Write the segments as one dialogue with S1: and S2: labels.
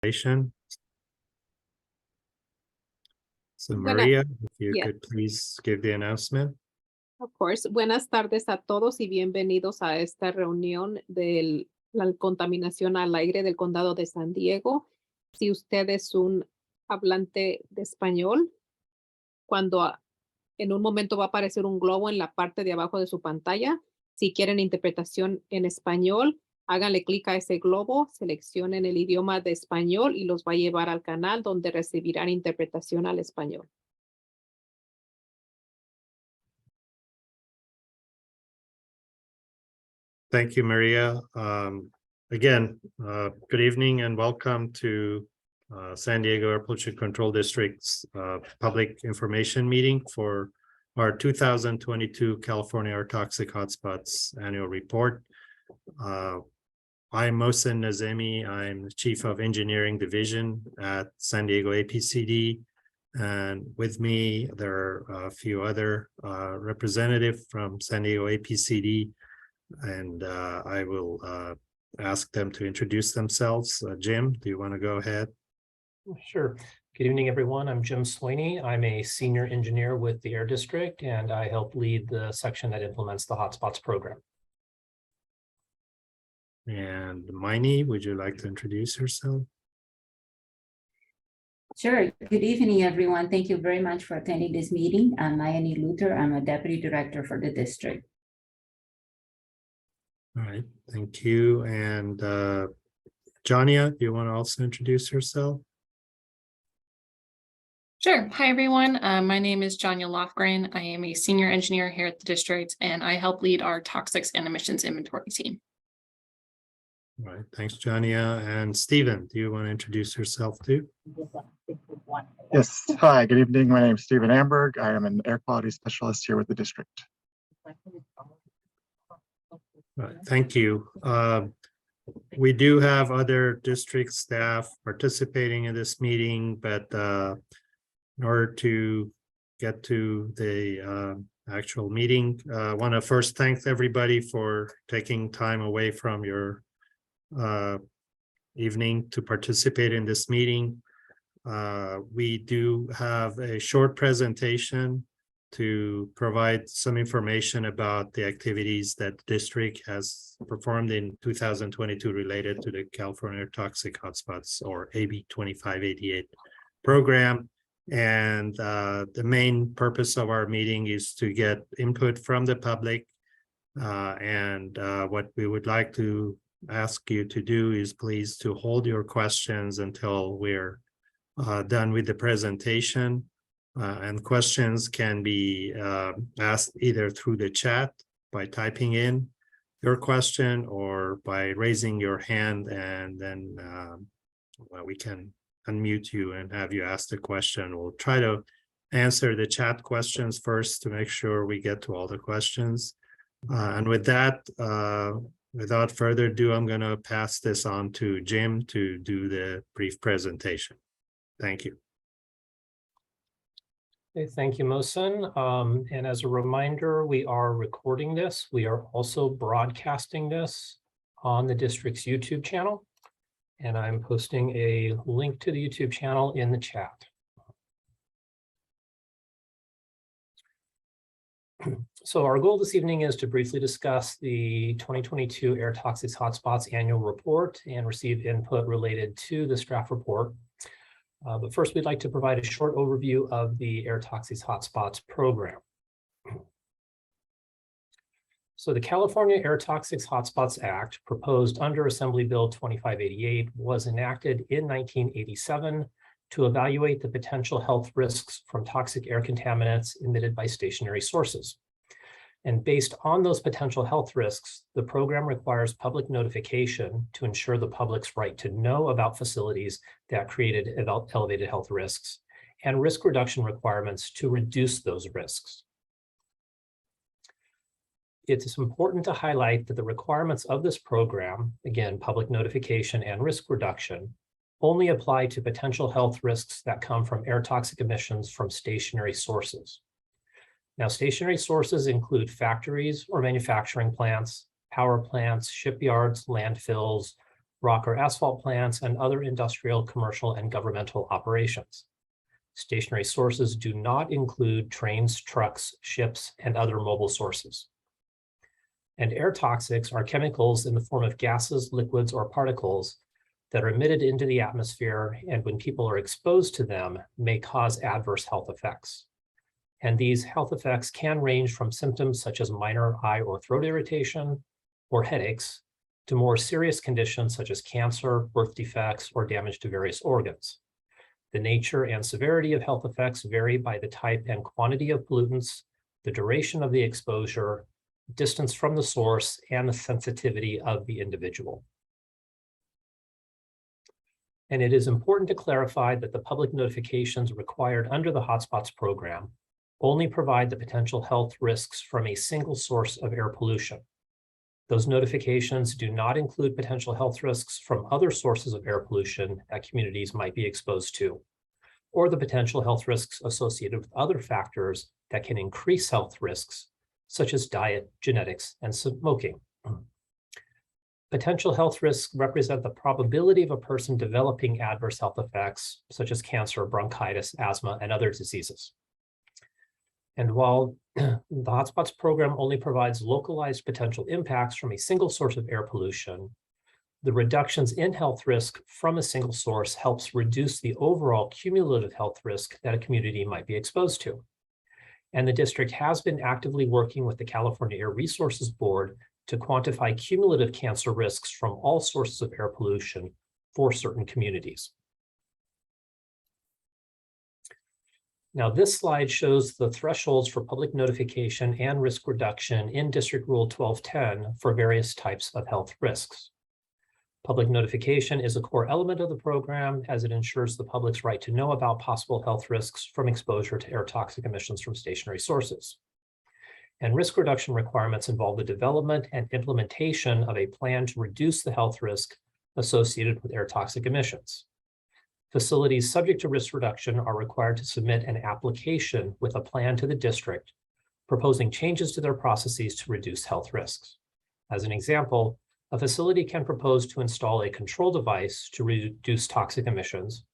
S1: So Maria, if you
S2: Yes.
S1: could please give the announcement.
S2: Of course. Buenas tardes a todos y bienvenidos a esta reunión de la contaminación al aire del condado de San Diego. Si usted es un hablante de español, en un momento va a aparecer un globo en la parte de abajo de su pantalla. Si quieren interpretación en español, háganle clic a ese globo, seleccionen el idioma de español y los va a llevar al canal donde recibirán interpretación al español.
S1: Thank you, Maria. Again, good evening and welcome to San Diego Air Pollution Control District's public information meeting for our 2022 California Air Toxic Hotspots annual report. I'm Mohsen Nazemi. I'm the Chief of Engineering Division at San Diego APCD. And with me, there are a few other representatives from San Diego APCD. And I will ask them to introduce themselves. Jim, do you want to go ahead?
S3: Sure. Good evening, everyone. I'm Jim Sweeney. I'm a senior engineer with the Air District, and I help lead the section that implements the Hotspots program.
S1: And Miney, would you like to introduce yourself?
S4: Sure. Good evening, everyone. Thank you very much for attending this meeting. I'm Mayani Luther. I'm a deputy director for the district.
S1: All right, thank you. And Jania, do you want to also introduce yourself?
S5: Sure. Hi, everyone. My name is Jania Lofgren. I am a senior engineer here at the district, and I help lead our toxics and emissions inventory team.
S1: All right, thanks, Jania. And Stephen, do you want to introduce yourself too?
S6: Yes. Hi, good evening. My name is Stephen Amberg. I am an air quality specialist here with the district.
S1: Right, thank you. We do have other district staff participating in this meeting, but in order to get to the actual meeting, I want to first thank everybody for taking time away from your evening to participate in this meeting. We do have a short presentation to provide some information about the activities that the district has performed in 2022 related to the California Toxic Hotspots or AB 2588 program. And the main purpose of our meeting is to get input from the public. And what we would like to ask you to do is please to hold your questions until we're done with the presentation. And questions can be asked either through the chat by typing in your question or by raising your hand, and then we can unmute you and have you ask the question. We'll try to answer the chat questions first to make sure we get to all the questions. And with that, without further ado, I'm going to pass this on to Jim to do the brief presentation. Thank you.
S3: Okay, thank you, Mohsen. And as a reminder, we are recording this. We are also broadcasting this on the district's YouTube channel. And I'm posting a link to the YouTube channel in the chat. So our goal this evening is to briefly discuss the 2022 Air Toxics Hotspots annual report and receive input related to the staff report. But first, we'd like to provide a short overview of the Air Toxics Hotspots program. So the California Air Toxics Hotspots Act, proposed under Assembly Bill 2588, was enacted in 1987 to evaluate the potential health risks from toxic air contaminants emitted by stationary sources. And based on those potential health risks, the program requires public notification to ensure the public's right to know about facilities that created elevated health risks and risk reduction requirements to reduce those risks. It's important to highlight that the requirements of this program, again, public notification and risk reduction, only apply to potential health risks that come from air toxic emissions from stationary sources. Now, stationary sources include factories or manufacturing plants, power plants, shipyards, landfills, rock or asphalt plants, and other industrial, commercial, and governmental operations. Stationary sources do not include trains, trucks, ships, and other mobile sources. And air toxics are chemicals in the form of gases, liquids, or particles that are emitted into the atmosphere, and when people are exposed to them, may cause adverse health effects. And these health effects can range from symptoms such as minor eye or throat irritation or headaches to more serious conditions such as cancer, birth defects, or damage to various organs. The nature and severity of health effects vary by the type and quantity of pollutants, the duration of the exposure, distance from the source, and the sensitivity of the individual. And it is important to clarify that the public notifications required under the Hotspots program only provide the potential health risks from a single source of air pollution. Those notifications do not include potential health risks from other sources of air pollution that communities might be exposed to, or the potential health risks associated with other factors that can increase health risks, such as diet, genetics, and smoking. Potential health risks represent the probability of a person developing adverse health effects, such as cancer, bronchitis, asthma, and other diseases. And while the Hotspots program only provides localized potential impacts from a single source of air pollution, the reductions in health risk from a single source helps reduce the overall cumulative health risk that a community might be exposed to. And the district has been actively working with the California Air Resources Board to quantify cumulative cancer risks from all sources of air pollution for certain communities. Now, this slide shows the thresholds for public notification and risk reduction in District Rule 1210 for various types of health risks. Public notification is a core element of the program as it ensures the public's right to know about possible health risks from exposure to air toxic emissions from stationary sources. And risk reduction requirements involve the development and implementation of a plan to reduce the health risk associated with air toxic emissions. Facilities subject to risk reduction are required to submit an application with a plan to the district, proposing changes to their processes to reduce health risks. As an example, a facility can propose to install a control device to reduce toxic emissions,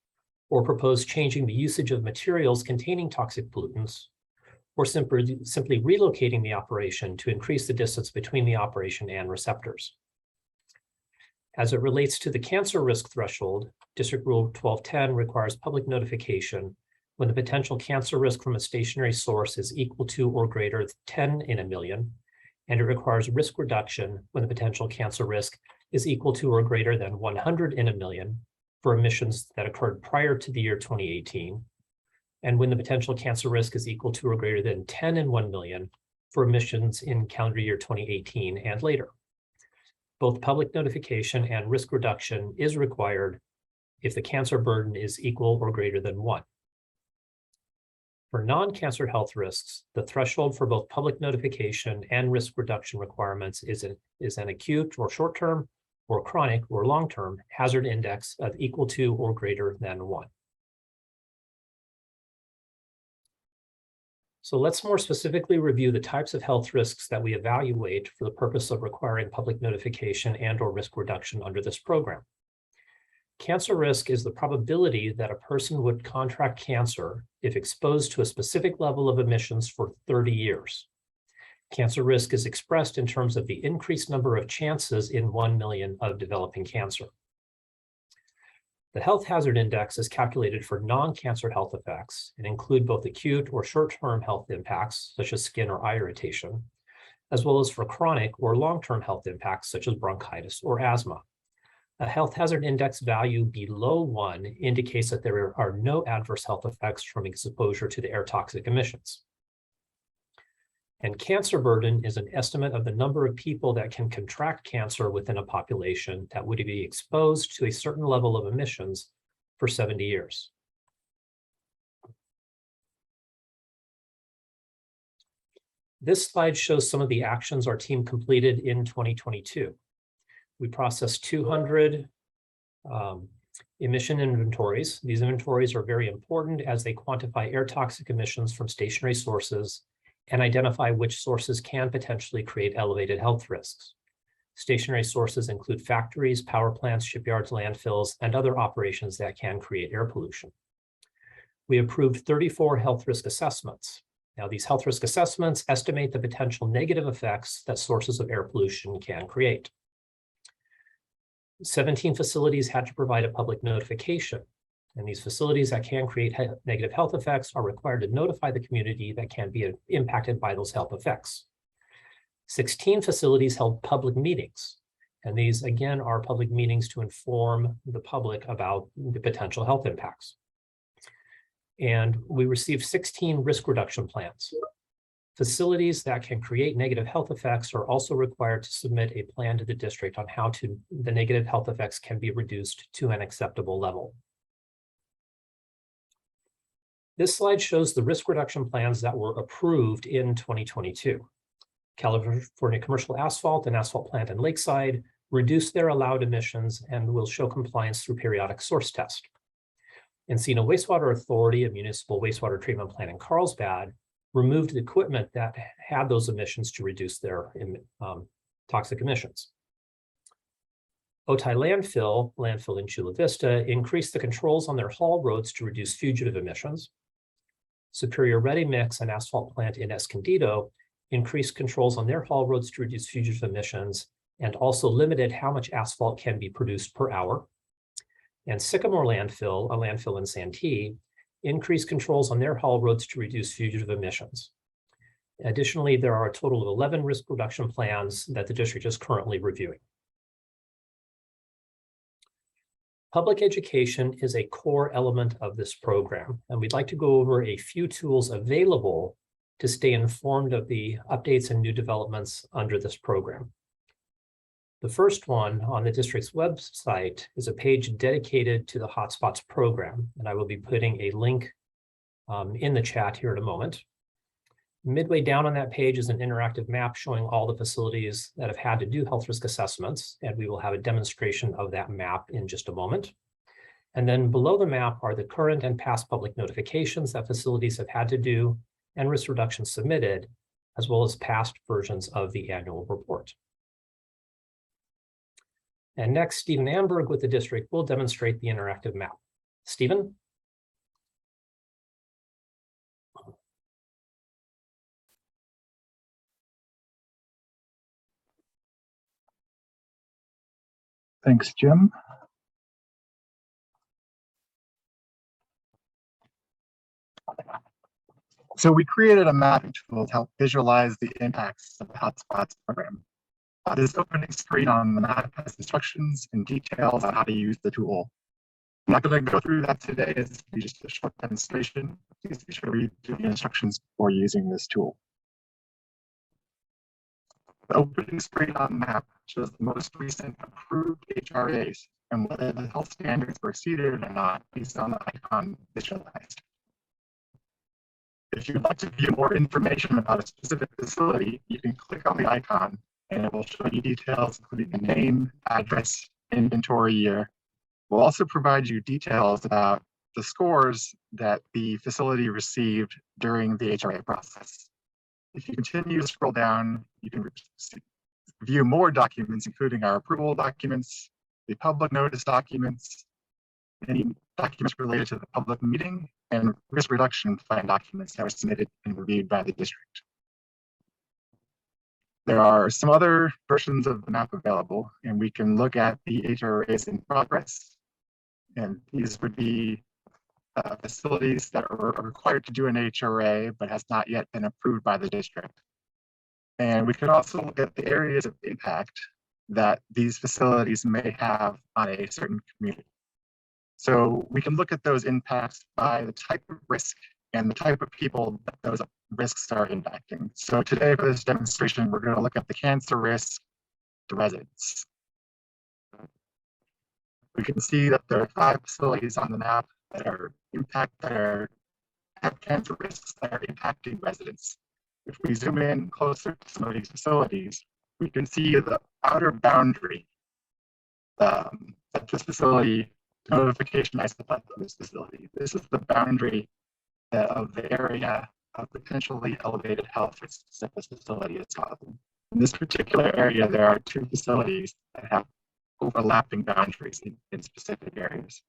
S3: or propose changing the usage of materials containing toxic pollutants, or simply relocating the operation to increase the distance between the operation and receptors. As it relates to the cancer risk threshold, District Rule 1210 requires public notification when the potential cancer risk from a stationary source is equal to or greater than 10 in a million, and it requires risk reduction when the potential cancer risk is equal to or greater than 100 in a million for emissions that occurred prior to the year 2018, and when the potential cancer risk is equal to or greater than 10 in 1 million for emissions in calendar year 2018 and later. Both public notification and risk reduction is required if the cancer burden is equal or greater than 1. For non-cancer health risks, the threshold for both public notification and risk reduction requirements is an acute or short-term or chronic or long-term hazard index of equal to or greater than 1. So let's more specifically review the types of health risks that we evaluate for the purpose of requiring public notification and/or risk reduction under this program. Cancer risk is the probability that a person would contract cancer if exposed to a specific level of emissions for 30 years. Cancer risk is expressed in terms of the increased number of chances in 1 million of developing cancer. The health hazard index is calculated for non-cancer health effects and include both acute or short-term health impacts, such as skin or eye irritation, as well as for chronic or long-term health impacts, such as bronchitis or asthma. A health hazard index value below 1 indicates that there are no adverse health effects from exposure to the air toxic emissions. And cancer burden is an estimate of the number of people that can contract cancer within a population that would be exposed to a certain level of emissions for 70 years. This slide shows some of the actions our team completed in 2022. We processed 200 emission inventories. These inventories are very important as they quantify air toxic emissions from stationary sources and identify which sources can potentially create elevated health risks. Stationary sources include factories, power plants, shipyards, landfills, and other operations that can create air pollution. We approved 34 health risk assessments. Now, these health risk assessments estimate the potential negative effects that sources of air pollution can create. 17 facilities had to provide a public notification, and these facilities that can create negative health effects are required to notify the community that can be impacted by those health effects. 16 facilities held public meetings, and these again are public meetings to inform the public about the potential health impacts. And we received 16 risk reduction plans. Facilities that can create negative health effects are also required to submit a plan to the district on how the negative health effects can be reduced to an acceptable level. This slide shows the risk reduction plans that were approved in 2022. California Commercial Asphalt and Asphalt Plant in Lakeside reduced their allowed emissions and will show compliance through periodic source test. Encino Wastewater Authority, a municipal wastewater treatment plant in Carlsbad, removed the equipment that had those emissions to reduce their toxic emissions. Otay landfill in Chula Vista, increased the controls on their haul roads to reduce fugitive emissions. Superior Ready Mix, an asphalt plant in Escondido, increased controls on their haul roads to reduce fugitive emissions and also limited how much asphalt can be produced per hour. And Sycamore Landfill, a landfill in Santee, increased controls on their haul roads to reduce fugitive emissions. Additionally, there are a total of 11 risk reduction plans that the district is currently reviewing. Public education is a core element of this program, and we'd like to go over a few tools available to stay informed of the updates and new developments under this program. The first one on the district's website is a page dedicated to the Hotspots program, and I will be putting a link in the chat here in a moment. Midway down on that page is an interactive map showing all the facilities that have had to do health risk assessments, and we will have a demonstration of that map in just a moment. And then below the map are the current and past public notifications that facilities have had to do and risk reductions submitted, as well as past versions of the annual report. And next, Stephen Amberg with the district will demonstrate the interactive map. Stephen?
S6: Thanks, Jim. So we created a mapping tool to help visualize the impacts of the Hotspots program. This opening screen on the map has instructions and details on how to use the tool. I'm not going to go through that today. It's just a short demonstration. Please be sure to read through the instructions before using this tool. The opening screen on the map shows the most recent approved HRAs and whether the health standards were exceeded or not based on the icon visualized. If you'd like to view more information about a specific facility, you can click on the icon and it will show you details including the name, address, inventory year. We'll also provide you details about the scores that the facility received during the HRA process. If you continue to scroll down, you can view more documents, including our approval documents, the public notice documents, any documents related to the public meeting, and risk reduction plan documents that were submitted and reviewed by the district. There are some other versions of the map available, and we can look at the HRAs in progress. And these would be facilities that are required to do an HRA, but has not yet been approved by the district. And we can also look at the areas of impact that these facilities may have on a certain community. So we can look at those impacts by the type of risk and the type of people that those risks are impacting. So today for this demonstration, we're going to look at the cancer risk to residents. We can see that there are 5 facilities on the map that have cancer risks that are impacting residents. If we zoom in closer to some of these facilities, we can see the outer boundary that this facility notification I set up for this facility. This is the boundary of the area of potentially elevated health risks that this facility is causing. In this particular area, there are two facilities that have overlapping boundaries in specific areas.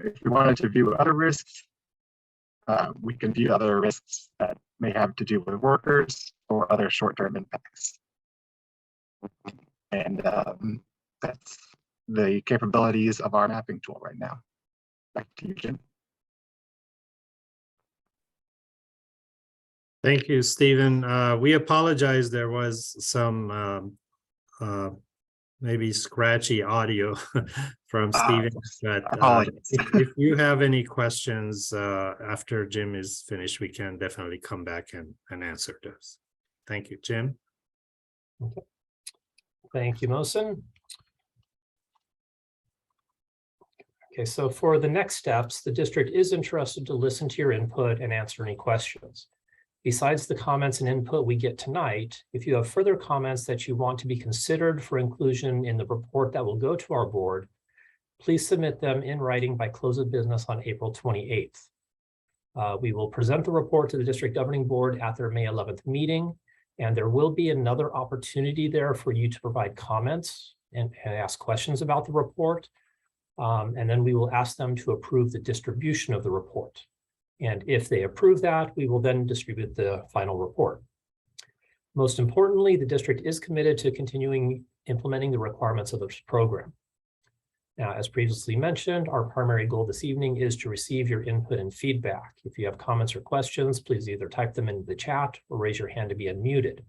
S6: If we wanted to view other risks, we can view other risks that may have to do with workers or other short-term impacts. And that's the capabilities of our mapping tool right now. Back to you, Jim.
S1: Thank you, Stephen. We apologize. There was some maybe scratchy audio from Stephen. But if you have any questions after Jim is finished, we can definitely come back and answer those. Thank you, Jim.
S3: Okay. Thank you, Mohsen. Okay, so for the next steps, the district is interested to listen to your input and answer any questions. Besides the comments and input we get tonight, if you have further comments that you want to be considered for inclusion in the report that will go to our board, please submit them in writing by close of business on April 28th. We will present the report to the district governing board at their May 11th meeting, and there will be another opportunity there for you to provide comments and ask questions about the report. And then we will ask them to approve the distribution of the report. And if they approve that, we will then distribute the final report. Most importantly, the district is committed to continuing implementing the requirements of this program. Now, as previously mentioned, our primary goal this evening is to receive your input and feedback. If you have comments or questions, please either type them into the chat or raise your hand to be unmuted.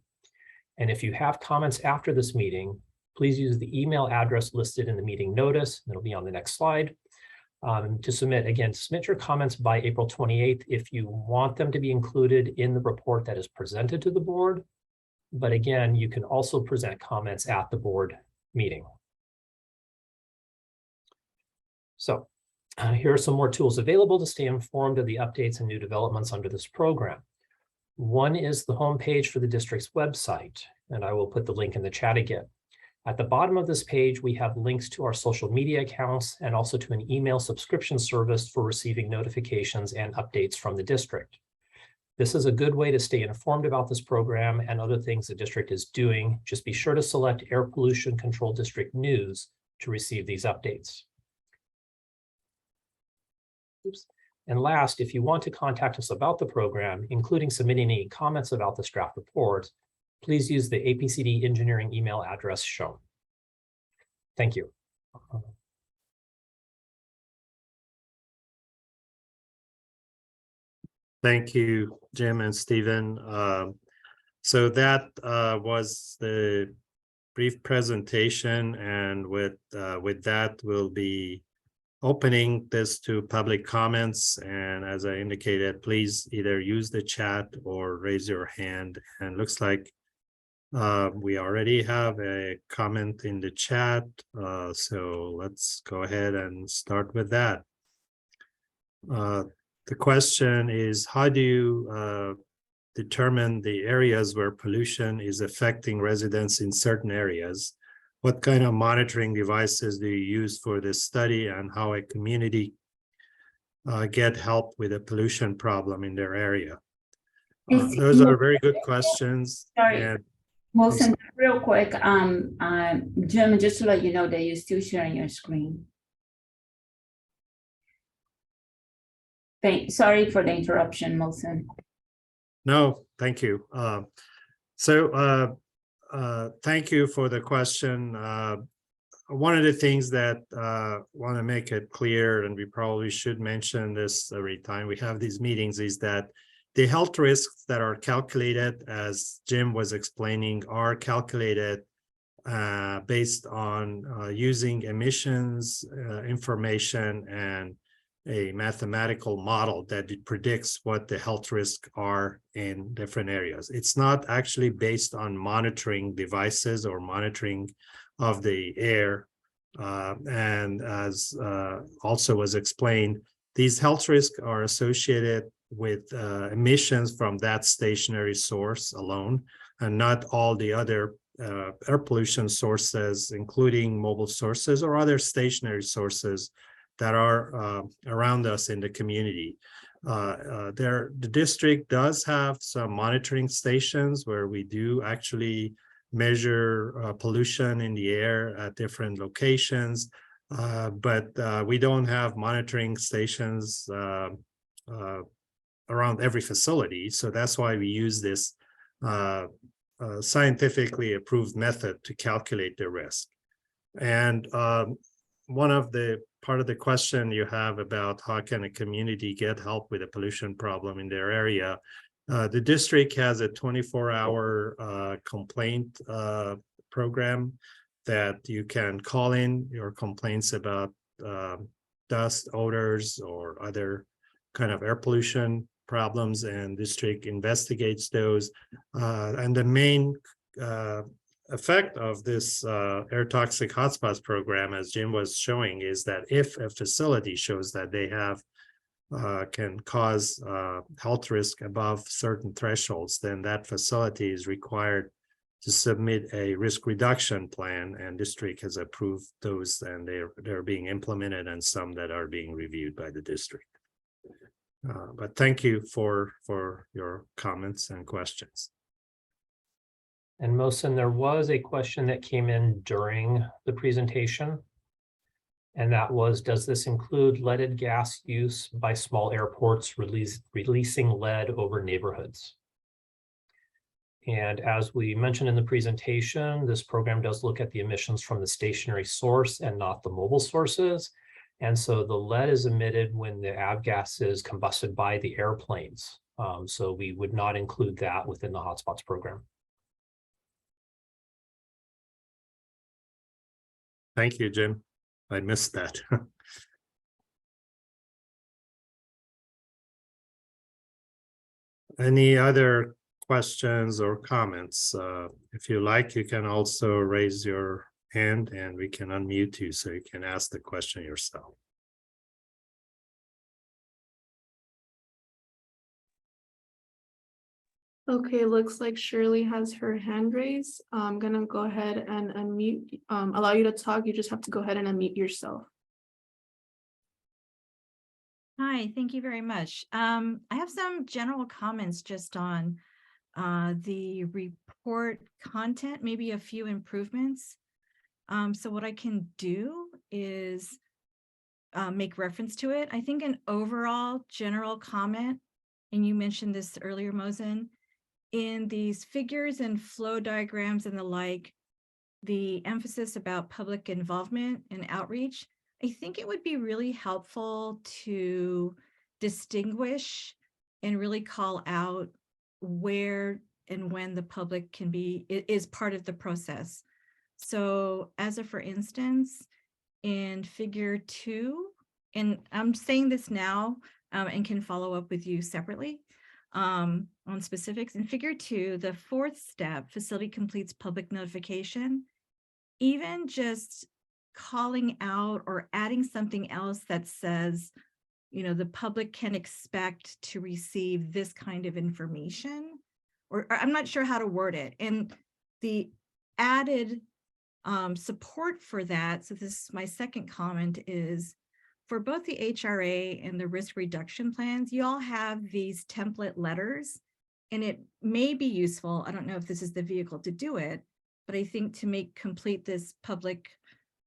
S3: And if you have comments after this meeting, please use the email address listed in the meeting notice. It'll be on the next slide. To submit, again, submit your comments by April 28th if you want them to be included in the report that is presented to the board. But again, you can also present comments at the board meeting. So here are some more tools available to stay informed of the updates and new developments under this program. One is the homepage for the district's website, and I will put the link in the chat again. At the bottom of this page, we have links to our social media accounts and also to an email subscription service for receiving notifications and updates from the district. This is a good way to stay informed about this program and other things the district is doing. Just be sure to select Air Pollution Control District News to receive these updates. Oops. And last, if you want to contact us about the program, including submitting any comments about this draft report, please use the APCD engineering email address shown. Thank you.
S1: Thank you, Jim and Stephen. So that was the brief presentation, and with that, we'll be opening this to public comments. And as I indicated, please either use the chat or raise your hand. And looks like we already have a comment in the chat, so let's go ahead and start with that. The question is, how do you determine the areas where pollution is affecting residents in certain areas? What kind of monitoring devices do you use for this study, and how a community get help with a pollution problem in their area? Those are very good questions.
S4: Sorry.
S1: And
S4: Mohsen, real quick, Jim, just to let you know that you're still sharing your screen. Sorry for the interruption, Mohsen.
S1: no, thank you. Thank you for the question. One of the things that want to make it clear, and we probably should mention this every time we have these meetings, is that the health risks that are calculated, as Jim was explaining, are calculated based on using emissions information and a mathematical model that it predicts what the health risks are in different areas. It's not actually based on monitoring devices or monitoring of the air. And as also was explained, these health risks are associated with emissions from that stationary source alone, and not all the other air pollution sources, including mobile sources or other stationary sources that are around us in the community. The district does have some monitoring stations where we do actually measure pollution in the air at different locations, but we don't have monitoring stations around every facility. So that's why we use this scientifically approved method to calculate the risk. And one of the part of the question you have about how can a community get help with a pollution problem in their area, the district has a 24-hour complaint program that you can call in your complaints about dust, odors, or other kind of air pollution problems, and district investigates those. And the main effect of this air toxic hotspots program, as Jim was showing, is that if a facility shows that they have can cause health risk above certain thresholds, then that facility is required to submit a risk reduction plan, and district has approved those, and they're being implemented, and some that are being reviewed by the district. But thank you for your comments and questions.
S3: And Mohsen, there was a question that came in during the presentation. And that was, does this include leaded gas use by small airports releasing lead over neighborhoods? And as we mentioned in the presentation, this program does look at the emissions from the stationary source and not the mobile sources. And so the lead is emitted when the avgas is combusted by the airplanes. So we would not include that within the hotspots program.
S1: Thank you, Jim. I missed that. Any other questions or comments? If you like, you can also raise your hand and we can unmute you so you can ask the question yourself.
S7: Okay, looks like Shirley has her hand raised. I'm gonna go ahead and unmute, allow you to talk. You just have to go ahead and unmute yourself.
S8: Hi, thank you very much. I have some general comments just on the report content, maybe a few improvements. So what I can do is make reference to it. I think an overall general comment, and you mentioned this earlier, Mohsen, in these figures and flow diagrams and the like, the emphasis about public involvement and outreach, I think it would be really helpful to distinguish and really call out where and when the public can be, is part of the process. So as a for instance, in figure 2, and I'm saying this now and can follow up with you separately on specifics. In figure 2, the 4th step, facility completes public notification, even just calling out or adding something else that says, you know, the public can expect to receive this kind of information, or I'm not sure how to word it. And the added support for that, so this is my second comment, is for both the HRA and the risk reduction plans, you all have these template letters, and it may be useful, I don't know if this is the vehicle to do it, but I think to complete this public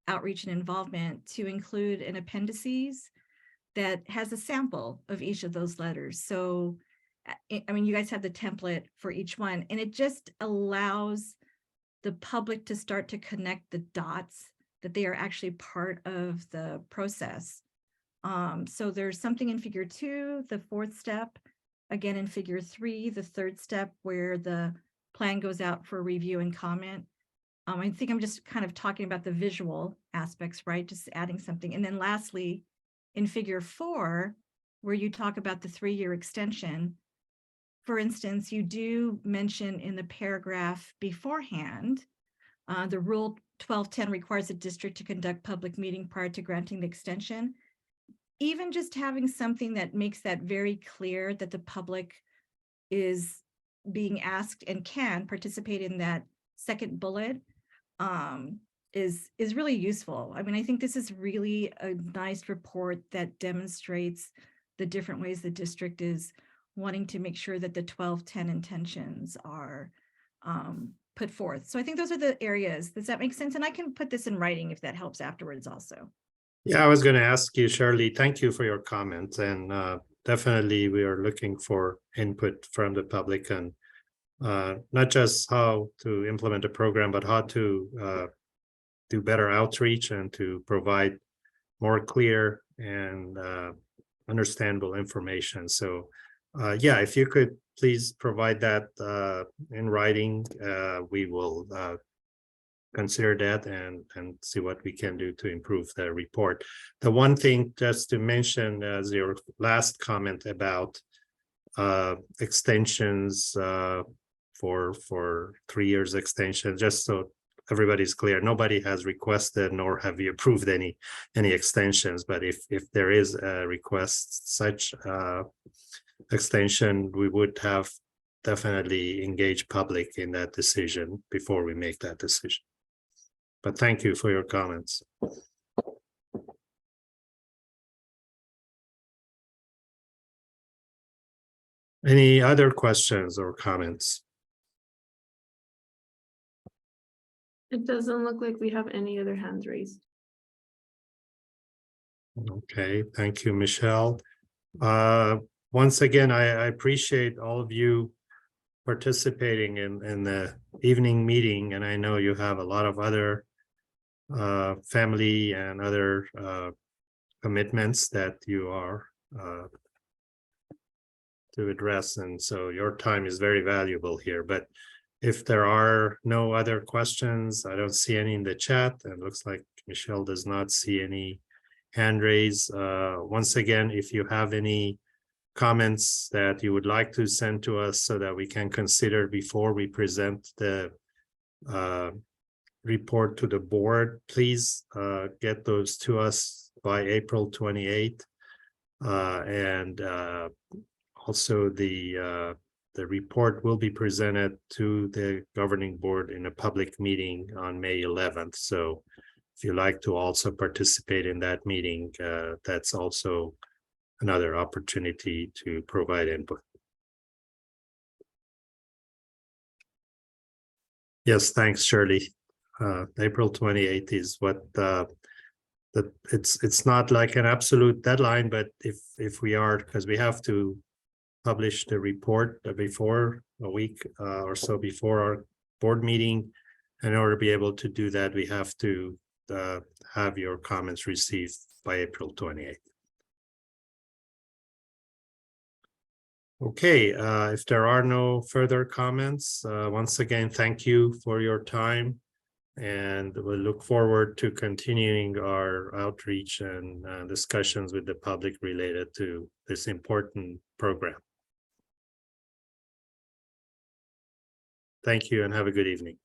S8: outreach and involvement, to include an appendices that has a sample of each of those letters. So, I mean, you guys have the template for each one, and it just allows the public to start to connect the dots that they are actually part of the process. So there's something in figure 2, the 4th step, again in figure 3, the 3rd step, where the plan goes out for review and comment. I think I'm just kind of talking about the visual aspects, right? Just adding something. And then lastly, in figure 4, where you talk about the 3-year extension, for instance, you do mention in the paragraph beforehand, the rule 1210 requires a district to conduct public meeting prior to granting the extension. Even just having something that makes that very clear that the public is being asked and can participate in that second bullet is really useful. I mean, I think this is really a nice report that demonstrates the different ways the district is wanting to make sure that the 1210 intentions are put forth. So I think those are the areas. Does that make sense? And I can put this in writing if that helps afterwards also.
S1: Yeah, I was going to ask you, Shirley, thank you for your comments, and definitely we are looking for input from the public and not just how to implement a program, but how to do better outreach and to provide more clear and understandable information. So yeah, if you could please provide that in writing, we will consider that and see what we can do to improve the report. The one thing just to mention as your last comment about extensions for 3 years extension, just so everybody's clear, nobody has requested nor have you approved any extensions, but if there is a request such extension, we would have definitely engaged public in that decision before we make that decision. But thank you for your comments. Any other questions or comments?
S7: It doesn't look like we have any other hands raised.
S1: Okay, thank you, Michelle. Once again, I appreciate all of you participating in the evening meeting, and I know you have a lot of other family and other commitments that you are to address, and so your time is very valuable here. But if there are no other questions, I don't see any in the chat, and it looks like Michelle does not see any hand raise. Once again, if you have any comments that you would like to send to us so that we can consider before we present the report to the board, please get those to us by April 28th. And also the report will be presented to the governing board in a public meeting on May 11th. So if you'd like to also participate in that meeting, that's also another opportunity to provide input. Yes, thanks, Shirley. April 28th is what it's not like an absolute deadline, but if we are, because we have to publish the report before a week or so before our board meeting. In order to be able to do that, we have to have your comments received by April 28th. Okay, if there are no further comments, once again, thank you for your time, and we'll look forward to continuing our outreach and discussions with the public related to this important program. Thank you and have a good evening.